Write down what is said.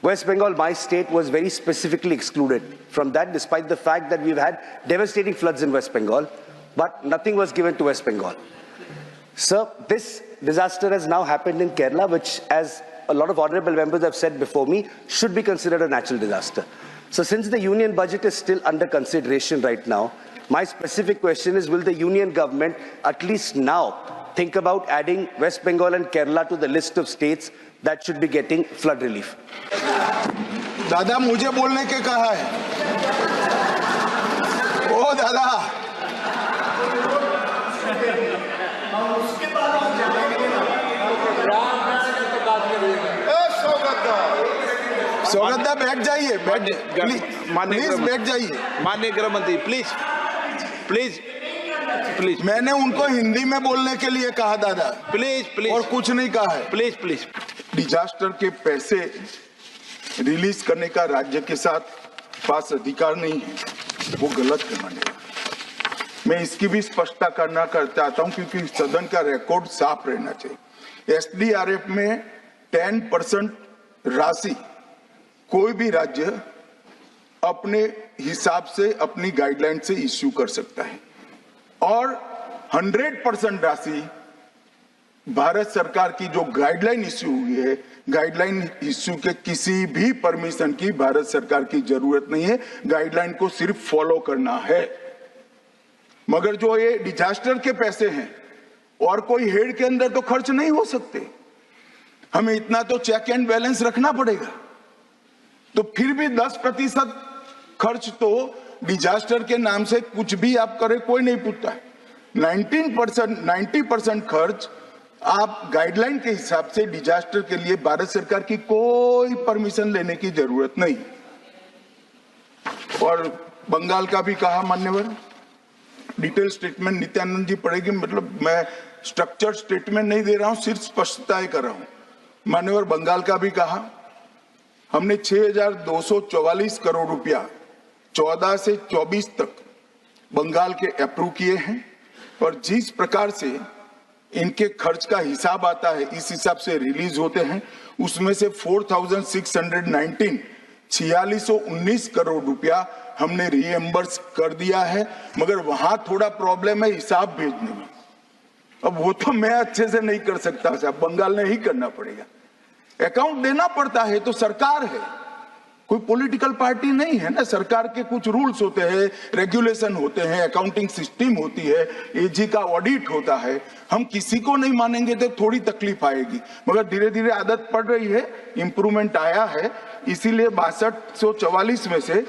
West Bengal, my state, was very specifically excluded from that, despite the fact that we've had devastating floods in West Bengal, but nothing was given to West Bengal. Sir, this disaster has now happened in Kerala, which, as a lot of honorable members have said before me, should be considered a natural disaster. So since the union budget is still under consideration right now, my specific question is, will the union government at least now think about adding West Bengal and Kerala to the list of states that should be getting flood relief? दादा मुझे बोलने के कहा है। ओ दादा सौगत बैठ जाइए, please बैठ जाइए। माननीय गृह मंत्री प्लीज प्लीज प्लीज। मैंने उनको हिंदी में बोलने के लिए कहा दादा, प्लीज प्लीज, और कुछ नहीं कहा है। Please please. डिजास्टर के पैसे रिलीज करने का राज्य के साथ पास अधिकार नहीं है, वो गलत है मानेगा। मैं इसकी भी स्पष्टता करना चाहता हूं, क्योंकि सदन का रिकॉर्ड साफ रहना चाहिए। एसडीआरएफ में 10% राशि कोई भी राज्य अपने हिसाब से, अपनी गाइडलाइन से इश्यू कर सकता है, और 100% राशि भारत सरकार की जो गाइडलाइन इश्यू हुई है, गाइडलाइन इश्यू के किसी भी परमिशन की भारत सरकार की जरूरत नहीं है, गाइडलाइन को सिर्फ फॉलो करना है। मगर जो ये डिजास्टर के पैसे हैं और कोई हेड के अंदर तो खर्च नहीं हो सकते, हमें इतना तो चेक एंड बैलेंस रखना पड़ेगा। तो फिर भी 10% खर्च तो डिजास्टर के नाम से कुछ भी आप करें कोई नहीं पूछता है। 90% खर्च आप गाइडलाइन के हिसाब से डिजास्टर के लिए भारत सरकार की कोई परमिशन लेने की जरूरत नहीं। और बंगाल का भी कहा मान्यवर, डिटेल स्टेटमेंट नित्यानंद जी पढ़ेगी, मतलब मैं स्ट्रक्चर्ड स्टेटमेंट नहीं दे रहा हूं, सिर्फ स्पष्टताएं कर रहा हूं। मान्यवर बंगाल का भी कहा, हमने 6,244 करोड़ रुपया 14 से 24 तक बंगाल के अप्रूव किए हैं, और जिस प्रकार से इनके खर्च का हिसाब आता है इस हिसाब से रिलीज होते हैं। उसमें से 4619 करोड़ रुपया हमने रीएम्बर्स कर दिया है, मगर वहां थोड़ा प्रॉब्लम है हिसाब भेजने में। अब वो तो मैं अच्छे से नहीं कर सकता साहब, बंगाल ने ही करना पड़ेगा। अकाउंट देना पड़ता है तो सरकार है, कोई पॉलिटिकल पार्टी नहीं है ना। सरकार के कुछ रूल्स होते हैं, रेगुलेशन होते हैं, अकाउंटिंग सिस्टम होती है, एजी का ऑडिट होता है। हम किसी को नहीं मानेंगे तो थोड़ी तकलीफ आएगी, मगर धीरे धीरे आदत पड़ रही है, इंप्रूवमेंट आया है। इसीलिए 6244 में से